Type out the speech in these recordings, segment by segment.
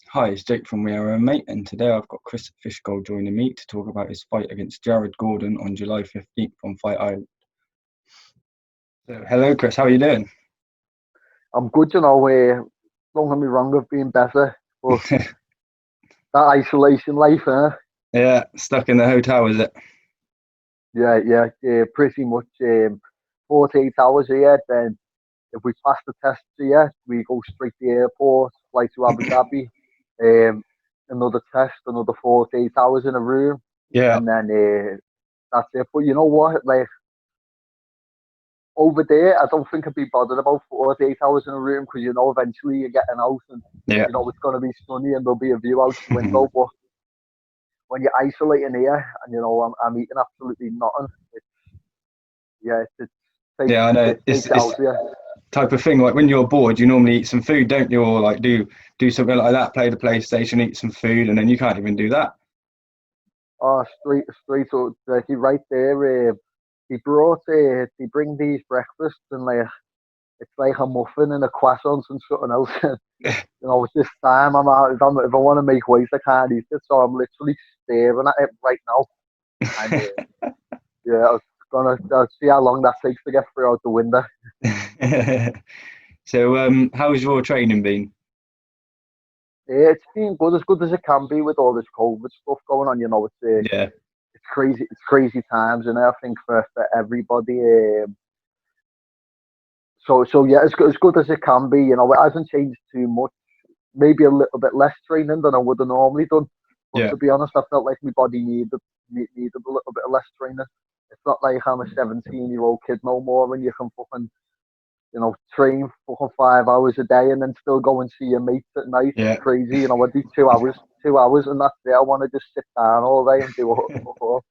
Hi, it's Jake from wermma, and today I've got Chris Fishgold joining me to talk about his fight against Jared Gordon on July 15th on Fight Island. So, hello, Chris. How are you doing? I'm good, don't get me wrong, I've been better, but that isolation life, Yeah, stuck in the hotel, is it? yeah, pretty much 48 hours here. Then if we pass the test here, we go straight to the airport, fly to Abu Dhabi, um, another test, another 48 hours in a room, Yeah. and then that's it. But you know what? Like over there, I don't think I'd be bothered about 48 hours in a room because eventually you're getting out and Yeah. it's going to be sunny and there'll be a view out the window. But when you're isolating here and I'm eating absolutely nothing, it takes Yeah, I know. it It's takes it out it's of you. type of thing like when you're bored, you normally eat some food, don't you? Or like do something like that, play the PlayStation, eat some food, and then you can't even do that. Oh, straight up, like he right there. They bring these breakfasts and like it's like a muffin and a croissant and something else. It's this time I'm out. If I want to make weight, I can't eat it, so I'm literally staring at it right now. And yeah, I'll see how long that takes to get through out the window. So, how's your training been? Yeah, it's been good, as good as it can be with all this COVID stuff going on. Yeah. It's crazy. It's crazy times, and I think for everybody. So yeah, as good as it can be. It hasn't changed too much. Maybe a little bit less training than I would have normally done. But Yeah. to be honest, I felt like my body needed a little bit of less training. It's not like I'm a 17-year-old kid no more, and you can fucking train fucking 5 hours a day and then still go and see your mates at night. It's Yeah. crazy. I do 2 hours, and that's it. I want to just sit down all day and do it.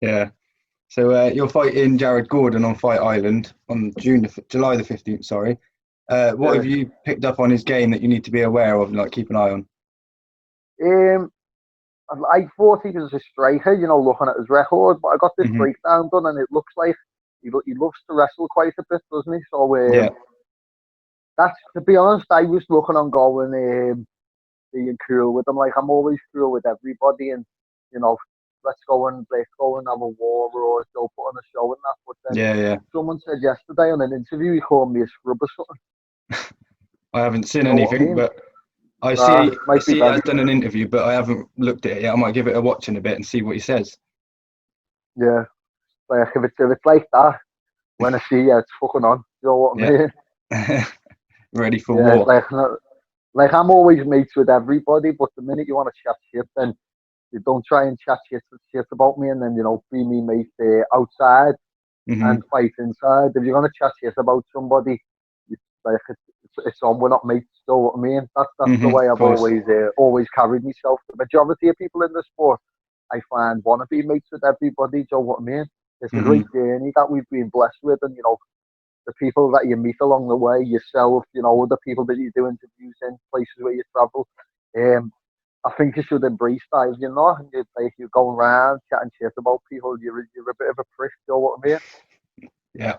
Yeah. So you're fighting Jared Gordon on Fight Island on July the 15th. Sorry. What have Yeah. you picked up on his game that you need to be aware of and like keep an eye on? Um, I thought he was a striker, looking at his record, but I got this Hmm. breakdown done, and it looks like he loves to wrestle quite a bit, doesn't he? So Yeah. that's, to be honest, I was looking on going, being cool with him. Like I'm always cool with everybody, and you know, let's go and have a war or go put on a show and that. But then Yeah. Yeah. someone said yesterday on an interview he called me a scrub or something. I haven't seen You know what I anything, mean? but I Might be see he better. has done an interview, but I haven't looked at it yet. I might give it a watch in a bit and see what he says. Yeah, like if it's like that, when I see you, it's fucking on. You know what I Yeah. mean? Ready for Yeah, war. like I'm always mates with everybody, but the minute you want to chat shit, then you don't try and chat shit about me, and then be me mate outside Hmm. and fight inside. If you're gonna chat shit about somebody, it's like it's on. We're not mates. You know what I mean? That's the way Of I've course. always carried myself. The majority of people in the sport, I find, want to be mates with everybody. Do you know what I mean? It's a great Hmm. journey that we've been blessed with, and the people that you meet along the way, yourself, the people that you do interviews in, places where you travel. Um, I think you should embrace that. If you're not, and you're going around chatting shit about people, you're a bit of a prick. Do you know what I mean? Yeah.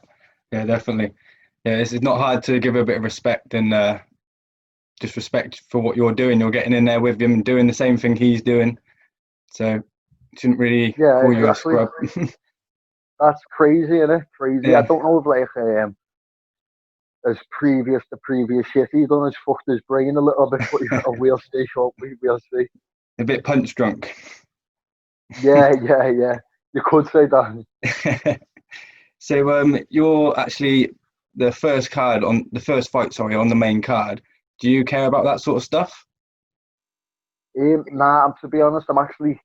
Yeah. Definitely. Yeah. It's not hard to give a bit of respect and just respect for what you're doing. You're getting in there with him and doing the same thing he's doing. So shouldn't really Yeah, call you a exactly. scrub. That's crazy, isn't it? Crazy. I Yeah. don't know if as previous shit he done has fucked his brain a little bit, but we'll see, short we'll see. A bit punch drunk. Yeah. You could say that. So you're actually the first card on the first fight, sorry, on the main card. Do you care about that sort of stuff? Nah, to be honest, I'm actually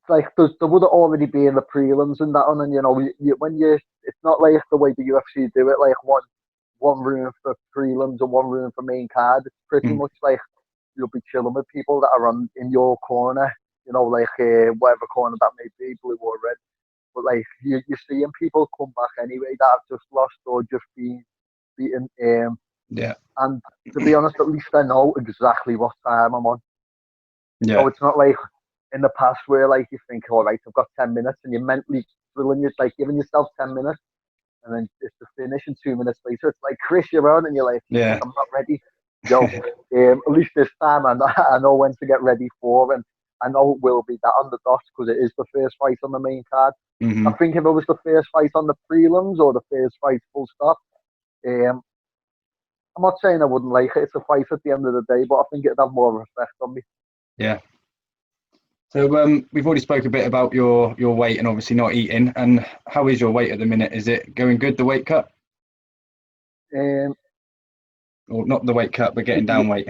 like there would have already been the prelims and that on, and it's not like the way the UFC do it, like one room for prelims and one room for main card. It's pretty Mm. much like you'll be chilling with people that are on in your corner, like whatever corner that may be, blue or red. But like you're seeing people come back anyway that have just lost or just been beaten. Yeah. And to be honest, at least I know exactly what time I'm on. Yeah. It's not like in the past where like you think, all right, I've got 10 minutes, and you're mentally drilling you like giving yourself 10 minutes, and then it's the finish, and 2 minutes later it's like Chris, you're on, and you're like, Yeah. I'm not ready. Yo, at least this time I know when to get ready for, and I know it will be that on the dot because it is the first fight on the main card. I Hmm. think if it was the first fight on the prelims or the first fight full stop, um, I'm not saying I wouldn't like it. It's a fight at the end of the day, but I think it'd have more of an effect on me. Yeah. So we've already spoke a bit about your weight and obviously not eating. And how is your weight at the minute? Is it going good, the weight cut? Um, Or not the weight cut, but getting down weight?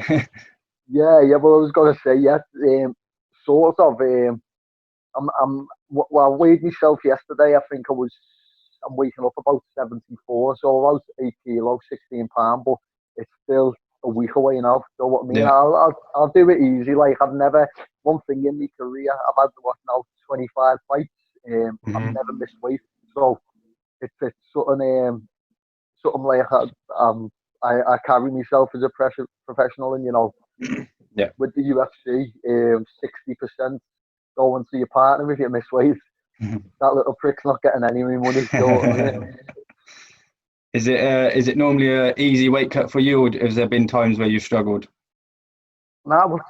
yeah. Well, I was gonna say yes. Sort of. Well, I weighed myself yesterday. I think I'm waking up about 74, so about 8 kilos, 16 pounds, but it's still a week away now. So what I mean, Yeah. I'll do it easy. Like I've never one thing in my career. I've had what now 25 fights. I've Hmm. never missed weight, so it's something like I carry myself as a professional, and Yeah. with the UFC, 60% going to your partner if you miss weight. That little prick's not getting any of my money. You know what I mean? Is it normally a easy weight cut for you, or has there been times where you've struggled? Nah, but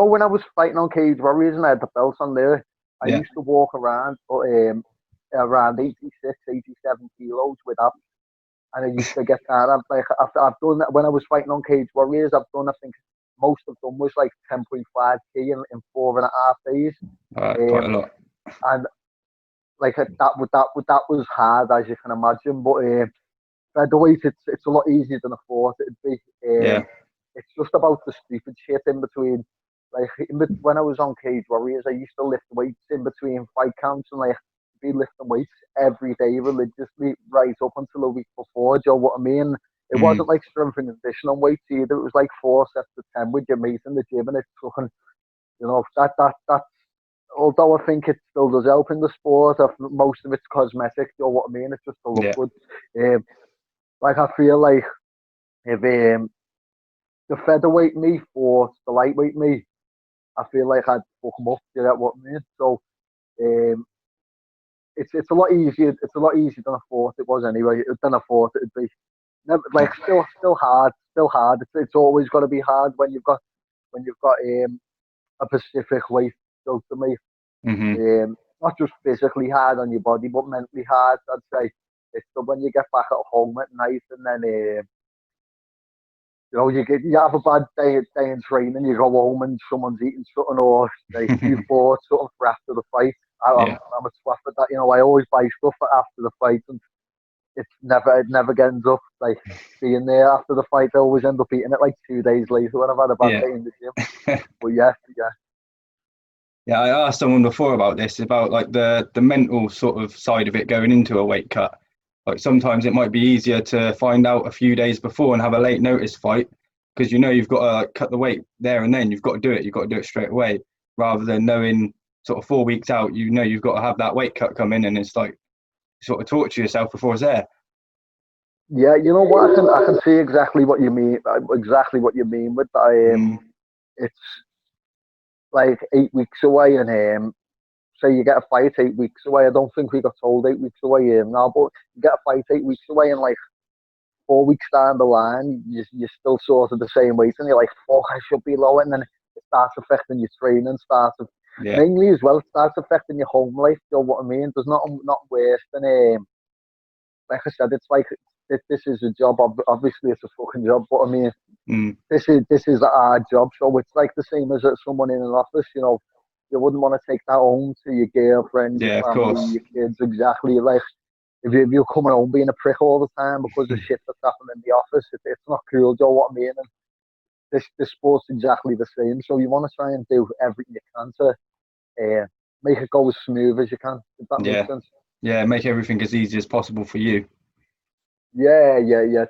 when I was fighting on Cage Warriors and I had the belts on there, I Yeah. used to walk around around 86, 87 kilos with abs. And I used to get that. I've done that when I was fighting on Cage Warriors. I've done, I think, most of them was like 10.5 k in 4.5 days. Quite a Um, lot. and like that was hard as you can imagine. But featherweight, it's a lot easier than I thought it'd be. Yeah. It's just about the stupid shit in between. Like when I was on Cage Warriors, I used to lift weights in between fight counts and like be lifting weights every day religiously right up until a week before. Do you know what I mean? It Mm. wasn't like strength and conditioning weights either. It was like 4 sets of 10 with your mate in the gym, and it's fucking, that. Although I think it still does help in the sport, most of it's cosmetic. You know what I mean? It's just to look Yeah. good. Um, like I feel like if the featherweight me fought the lightweight me, I feel like I'd fuck them up. You know what I mean? So um, it's a lot easier. It's a lot easier than I thought it was anyway. Than I thought it'd be. Never, like still hard. Still hard. It's always got to be hard when you've got a specific weight. So to me, Hmm. not just physically hard on your body, but mentally hard. I'd say it's the when you get back at home at night and then you have a bad day in training, you go home and someone's eating something or like you bought something for after the fight. Yeah. I'm a twat at that. I always buy stuff for after the fight, and it never ends up like being there after the fight. I always end up eating it like 2 days later when I've had a bad Yeah. day in the gym. But yeah, Yeah, I asked someone before about this, about like the mental sort of side of it going into a weight cut. Like sometimes it might be easier to find out a few days before and have a late notice fight because you've got to like, cut the weight there and then. You've got to do it. You've got to do it straight away, rather than knowing sort of 4 weeks out. You've got to have that weight cut come in, and it's like sort of torture yourself before it's there. yeah. You know what? I can see exactly what you mean. Exactly what you mean with that. Mm. It's like 8 weeks away, and say you get a fight 8 weeks away. I don't think we got told 8 weeks away now, but you get a fight 8 weeks away, and like 4 weeks down the line, you're still sort of the same weight, and you're like, fuck, I should be lower, and then it starts affecting your training, Yeah. mainly as well, it starts affecting your home life. You know what I mean? There's not worse than like I said, it's like this is a job. Obviously, it's a fucking job, but I mean, Mm. this is a hard job. So it's like the same as someone in an office. You wouldn't want to take that home to your girlfriend, your Yeah, of family, course. your kids. Exactly. Like if you're coming home being a prick all the time because of shit that's happened in the office, it's not cool. Do you know what I mean? And this sport's exactly the same. So you want to try and do everything you can to make it go as smooth as you can. If that makes Yeah. sense. Yeah, make everything as easy as possible for you. Yeah,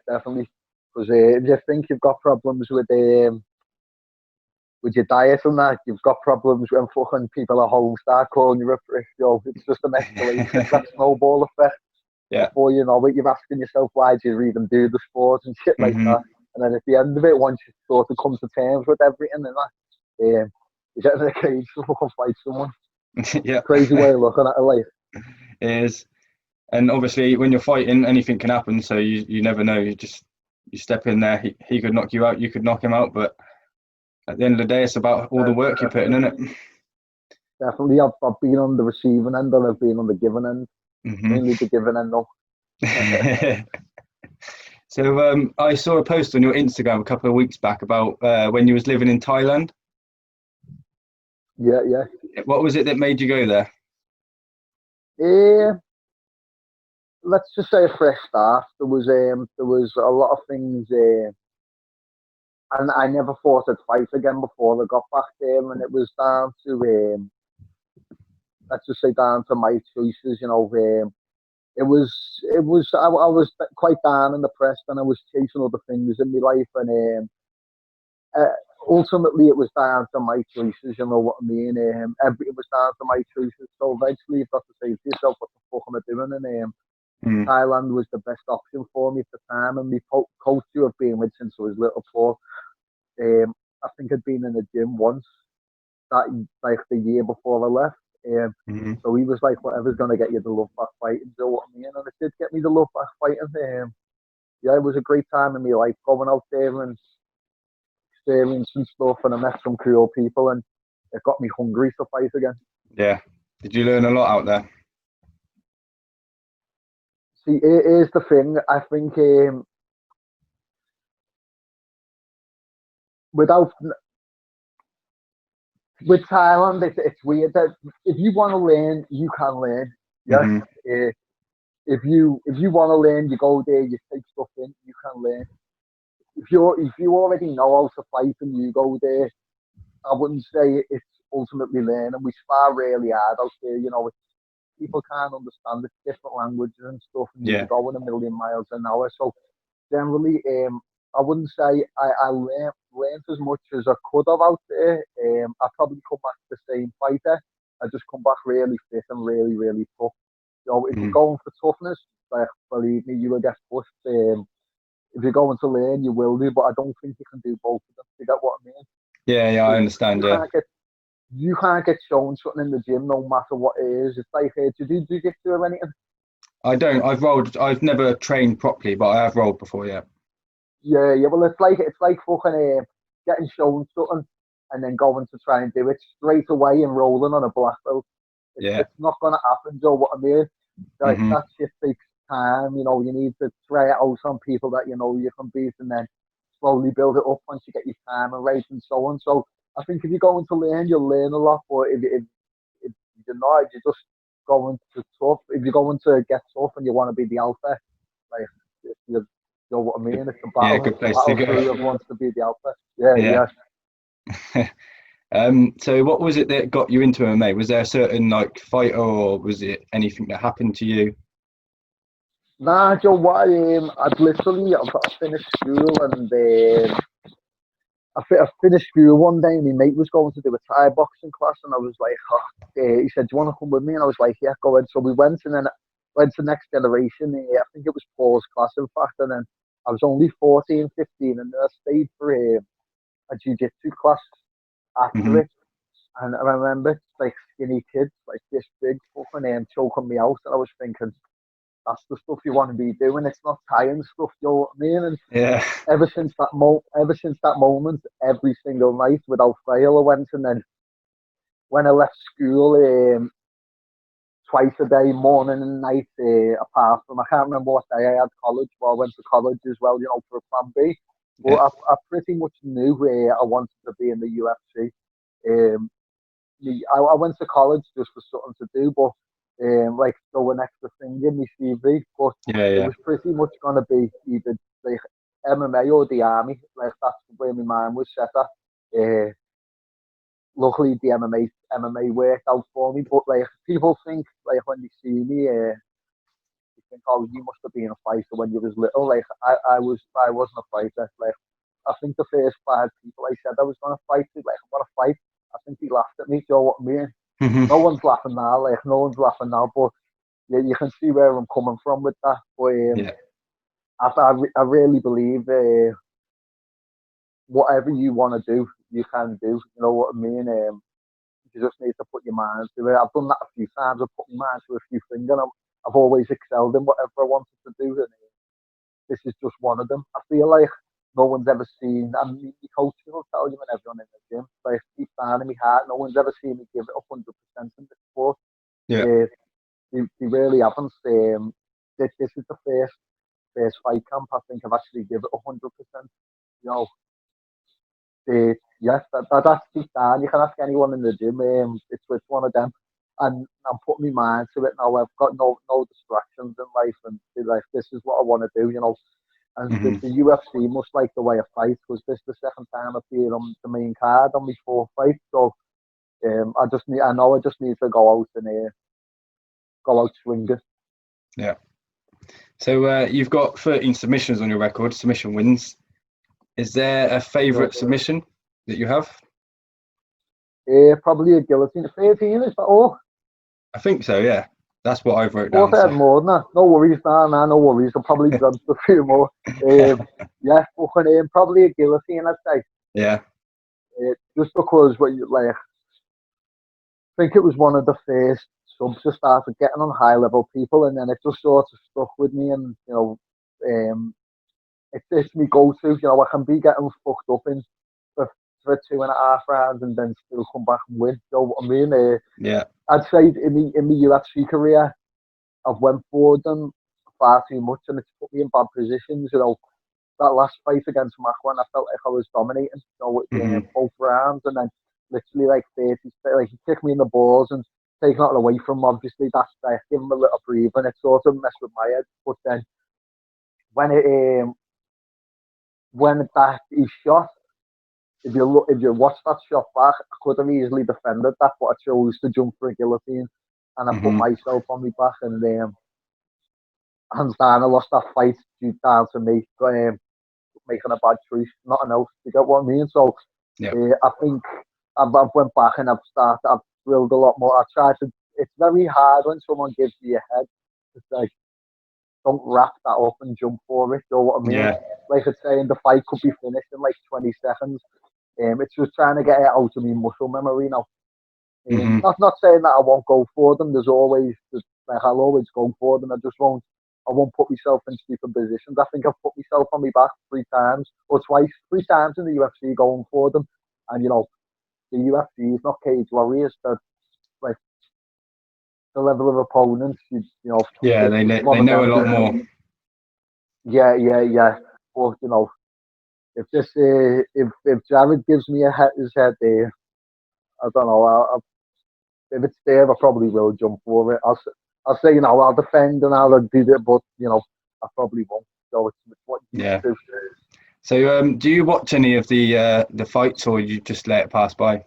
definitely. Because if you think you've got problems with your diet and that, you've got problems when fucking people at home start calling you a prick. It's just an escalation. It's that snowball effect. Yeah. Before you know it, you're asking yourself why do you even do the sport and shit like Hmm. that. And then at the end of it, once you sort of come to terms with everything and that, you get in a cage to fucking fight someone. Yeah, Crazy way of looking at it, like. it is. And obviously, when you're fighting, anything can happen. So you never know. You just You step in there, he could knock you out, you could knock him out, but at the end of the day, it's about all the work you're putting in it. Definitely, I've been on the receiving end and I've been on the giving end. Mainly the giving end, though. So I saw a post on your Instagram a couple of weeks back about when you was living in Thailand. Yeah, yeah. What was it that made you go there? Let's just say a fresh start. There was a lot of things, and I never thought I'd fight again before I got back there, and it was down to let's just say down to my choices. I was quite down and depressed, and I was chasing other things in my life, and uh, ultimately it was down to my choices. You know what I mean? It was down to my choices. So eventually you've got to say to yourself, what the fuck am I doing? And Thailand was the best option for me at the time, and my coach who I've been with since I was little, Paul. I think I'd been in the gym once that like the year before I left. So he was like, whatever's going to get you the love back fighting, you know what I mean? And it did get me the love back fighting. Yeah, it was a great time in my life going out there and experiencing stuff, and I met some cool people, and it got me hungry to fight again. Yeah. Did you learn a lot out there? See, here's the thing. I think without with Thailand, it's weird that if you want to learn, you can learn. Yeah. If you want to learn, you go there, you take stuff in, you can learn. If you already know how to fight and you go there, I wouldn't say it's ultimately learning. We spar really hard out there. People can't understand the different languages and stuff, and you're going a million miles an hour. So generally, I wouldn't say I learned as much as I could have out there. I probably come back the same fighter. I just come back really fit and really, really tough. If you're going for toughness, like believe me, you will get pushed. If you're going to learn, you will do, but I don't think you can do both of them. You get what I mean? Yeah, I understand. You can't get shown something in the gym, no matter what it is. It's like, do you do jiu-jitsu or anything? I don't. I've rolled. I've never trained properly, but I have rolled before. Yeah. Yeah. Well, it's like fucking getting shown something and then going to try and do it straight away and rolling on a black belt. It's not gonna happen. Do you know what I mean? Like that shit takes time. You need to try it out on people that you can beat, and then slowly build it up once you get your time and rate and so on. So I think if you're going to learn, you'll learn a lot. But if you're not, if you're just going to tough. If you're going to get tough and you want to be the alpha, like you know what I mean? It's a battle. Good place battle to go. Whoever wants to be the alpha. Yeah. So what was it that got you into MMA? Was there a certain fighter, or was it anything that happened to you? Nah, Joe, what I've finished school, and I finished school one day, and my mate was going to do a Thai boxing class, and I was like, he said, do you want to come with me? And I was like, yeah, go ahead. So we went, and then went to Next Generation. I think it was Paul's class, in fact, and then I was only 14, 15, and I stayed for a jiu-jitsu class after it. And I remember, like, skinny kids, like this big, fucking choking me out, and I was thinking, that's the stuff you want to be doing. It's not tying stuff, you know what I mean? And ever since that moment, every single night without fail, I went. And then when I left school, twice a day, morning and night, apart from, I can't remember what day I had college, but I went to college as well, for a plan B. But I pretty much knew I wanted to be in the UFC. I went to college just for something to do, but like throw an extra thing in my CV. But it was pretty much gonna be either like MMA or the army. Like that's where my mind was set at. Luckily, the MMA worked out for me. But like people think, like when they see me, they think, oh, you must have been a fighter when you was little. Like I wasn't a fighter. Like I think the first 5 people I said I was gonna fight with, like I'm gonna fight. I think he laughed at me. Do you know what I mean? No one's laughing now. Like no one's laughing now, but yeah, you can see where I'm coming from with that. But I really believe whatever you want to do, you can do. You know what I mean? You just need to put your mind to it. I've done that a few times. I've put my mind to a few things, and I've always excelled in whatever I wanted to do. this is just one of them. I feel like no one's ever seen, and the coaches will tell you and everyone in the gym, like deep down in my heart, no one's ever seen me give it 100% in the sport. Yeah. They really haven't. This is the first fight camp I think I've actually given it 100%. You know, yes, that's deep down. You can ask anyone in the gym. It's one of them, and I'm putting my mind to it now. I've got no distractions in life, and like this is what I want to do. You know, and Hmm. the UFC must like the way I fight because this is the second time I've been on the main card on my fourth fight. So I know I just need to go out and go out swinging. Yeah. So you've got 13 submissions on your record, submission wins. Is there a Yeah. favourite submission that you have? Probably a guillotine. 13 is that all? I think so. Yeah, that's what I've wrote Thought down. I So had more than that. No worries, nah, no worries. I'll probably jump a few more. Yeah, fucking probably a guillotine, I'd say. yeah. Just because what you like, I think it was one of the first subs I started getting on high level people, and then it just sort of stuck with me, and um, it's my go to. You know, I can be getting fucked up in for 2.5 rounds and then still come back and win. You know what I mean? Yeah. I'd say in my UFC career, I've went for them far too much, and it's put me in bad positions. You know, that last fight against Macwan, I felt like I was dominating, you know, Hmm. both rounds, and then literally like 30, like he kicked me in the balls and taking it away from him. Obviously, that's like give him a little breather, and it sort of messed with my head. But then when it when that he shot, if you watch that shot back, I could have easily defended that, but I chose to jump for a guillotine, and I put Hmm. myself on my back, and hands down, I lost that fight due down to me making a bad choice, nothing else. You get what I mean? So Yeah. I think I've went back and I've drilled a lot more. I tried to. It's very hard when someone gives you a head. It's like don't wrap that up and jump for it. You know what I mean? Yeah. Like it's saying the fight could be finished in like 20 seconds. It's just trying to get it out of me muscle memory now. Hmm. Not saying that I won't go for them. Like I'll always go for them. I won't put myself in stupid positions. I think I've put myself on my back 3 times or twice, 3 times in the UFC going for them. And the UFC is not Cage Warriors. They're like the level of opponents. Yeah. It's one They of know a them. lot more. Yeah. But if if Jared gives me his head there, I don't know. If it's there, I probably will jump for it. I'll say, I'll defend and I'll do it, but I probably won't. So it's what you Yeah. do. So do you watch any of the fights, or you just let it pass by?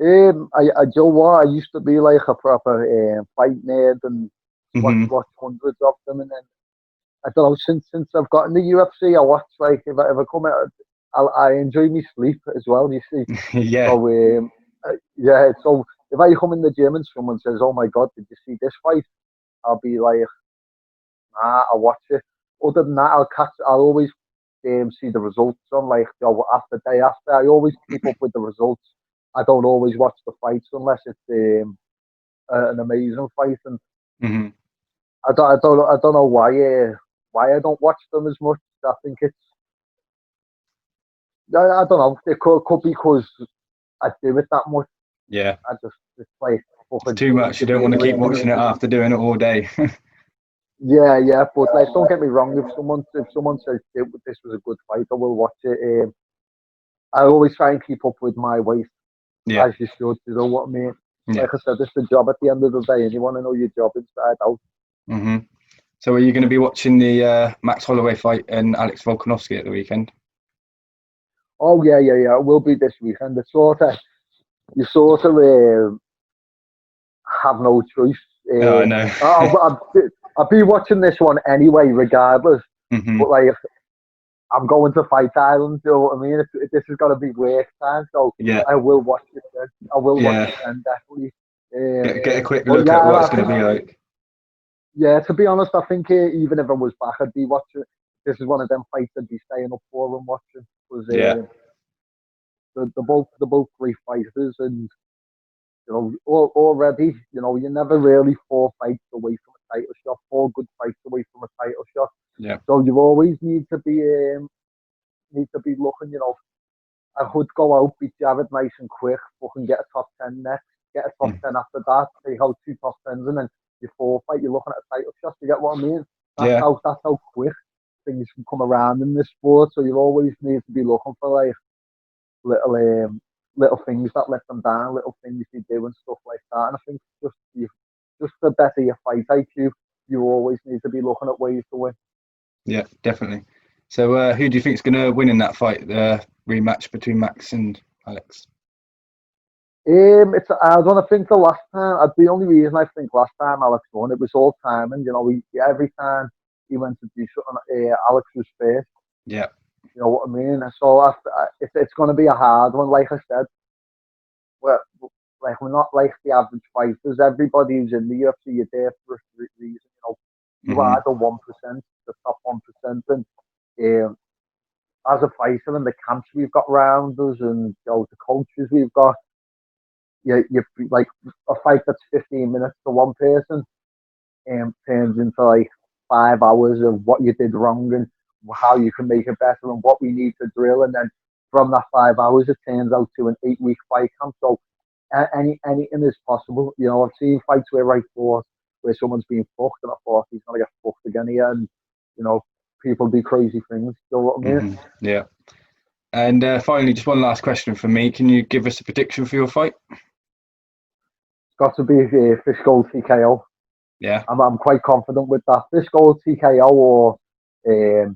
I do you know what? I used to be like a proper fight nerd and Hmm. watch hundreds of them, and then I don't know. Since I've gotten the UFC, I watch like if I come out, I enjoy my sleep as well. You see, Yeah. so yeah. So if I come in the gym and someone says, "Oh my God, did you see this fight?" I'll be like, nah, I'll watch it. Other than that, I'll always see the results on like after day after. I always keep up with the results. I don't always watch the fights unless it's an amazing fight, and Hmm. I don't know why I don't watch them as much. I think I don't know. It could be because I do it that much. Yeah. I just it's like It's fucking too much. You give don't me want an to keep excuse. watching it after doing it all day. Yeah, but like, don't get me wrong. If someone says this was a good fight, I will watch it. I always try and keep up with my weight, Yeah. as you should. You know what I mean? Yeah. Like I said, it's the job at the end of the day, and you want to know your job inside out. Hmm. So are you going to be watching the Max Holloway fight and Alex Volkanovski at the weekend? Oh yeah. It will be this weekend. You sort of have no choice. Oh, Uh, no. I'll be watching this one anyway, regardless. Hmm. But like, I'm going to Fight Island. You know what I mean? This is going to be work time, so Yeah. I will watch it then. I will watch Yeah. it then, definitely. Um, Get a quick but look yeah, at what it's I going think to be like. yeah. To be honest, I think even if I was back, I'd be watching. This is one of them fights I'd be staying up for and watching because Yeah. the both great fighters, and already you're never really 4 fights away from title shot, 4 good fights away from a title shot. Yeah. So you always need to be looking. I could go out, beat Jared nice and quick, fucking get a top 10 next, get a top Mm. 10 after that, take out 2 top 10s, and then your 4th fight, you're looking at a title shot. You get what I mean? That's Yeah. how quick things can come around in this sport. So you always need to be looking for like little things that let them down, little things they do and stuff like that. And I think just to better your fight IQ, you always need to be looking at ways to win. Yeah, definitely. So who do you think is going to win in that fight, the rematch between Max and Alex? I don't think the last time. The only reason I think last time Alex won, it was all timing. Every time he went to do something, Alex was first. Yeah. You know what I mean? So it's going to be a hard one. Like I said, we're not like the average fighters. Everybody who's in the UFC, you're there for a reason. You Hmm. are the 1%, the top 1%, and as a fighter and the camps we've got round us, and the coaches we've got, you like a fight that's 15 minutes to one person, turns into like 5 hours of what you did wrong and how you can make it better and what we need to drill, and then from that 5 hours, it turns out to an 8-week fight camp. So anything is possible. I've seen fights where I thought where someone's being fucked, and I thought he's gonna get fucked again here, and people do crazy things. You know what I mean? Hmm. Yeah. And finally, just one last question for me. Can you give us a prediction for your fight? It's got to be Fishgold TKO. Yeah. I'm quite confident with that. Fishgold TKO or a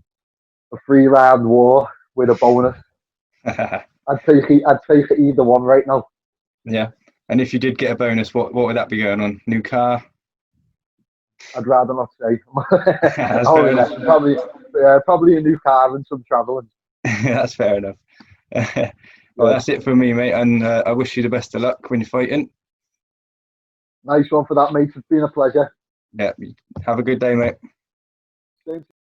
3-round war with a bonus. I'd take either one right now. Yeah. And if you did get a bonus, what would that be going on? New car? I'd rather not say. That's Oh fair yeah, enough. probably a new car and some travelling. That's fair enough. Well, Yeah, that's it for me, mate. And I wish you the best of luck when you're fighting. nice one for that, mate. It's been a pleasure. Yeah. Have a good day, mate. Same